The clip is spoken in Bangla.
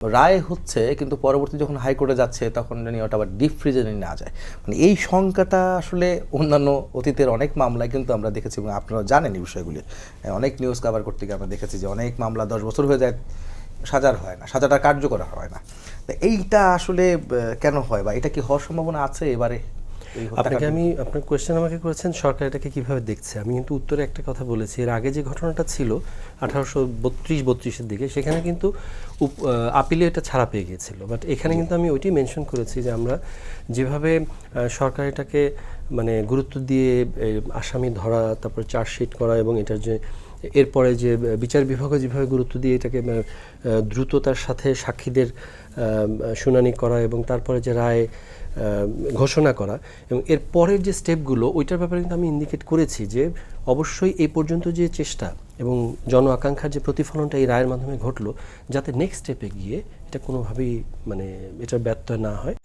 রায় হচ্ছে কিন্তু পরবর্তী যখন হাইকোর্টে যাচ্ছে তখন জানি ওটা আবার ডিপ ফ্রিজে নিয়ে নেওয়া যায়। মানে এই শঙ্কাটা আসলে অন্যান্য অতীতের অনেক মামলায় কিন্তু আমরা দেখেছি এবং আপনারা জানেন এই বিষয়গুলি। অনেক নিউজ কভার করতে গিয়ে আমরা দেখেছি যে অনেক মামলা 10 বছর হয়ে যায়, সাজার হয় না, সাজাটা কার্যকর হয় না। তো এইটা আসলে কেন হয় বা এটা কি হওয়ার সম্ভাবনা আছে এবারে? আপনার কোয়েশ্চেন আমাকে করেছেন সরকার এটাকে কিভাবে দেখছে। আমি কিন্তু উত্তরে একটা কথা বলেছি, এর আগে যে ঘটনাটা ছিল 1832-32-এর দিকে, সেখানে কিন্তু আপিলে এটা ছাড়া পেয়ে গিয়েছিল। বাট এখানে কিন্তু আমি ওইটি মেনশন করেছি যে আমরা যেভাবে সরকার এটাকে মানে গুরুত্ব দিয়ে আসামি ধরা, তারপর চার্জশিট করা এবং এটার যে এরপরে যে বিচার বিভাগও যেভাবে গুরুত্ব দিয়ে এটাকে দ্রুততার সাথে সাক্ষীদের শুনানি করা এবং তারপরে যে রায় ঘোষণা করা এবং এর পরের যে স্টেপগুলো, ওইটার ব্যাপারে কিন্তু আমি ইন্ডিকেট করেছি যে অবশ্যই এই পর্যন্ত যে চেষ্টা এবং জন আকাঙ্ক্ষার যে প্রতিফলনটা এই রায়ের মাধ্যমে ঘটলো, যাতে নেক্সট স্টেপে গিয়ে এটা কোনোভাবেই মানে এটার ব্যত্যয় না হয়।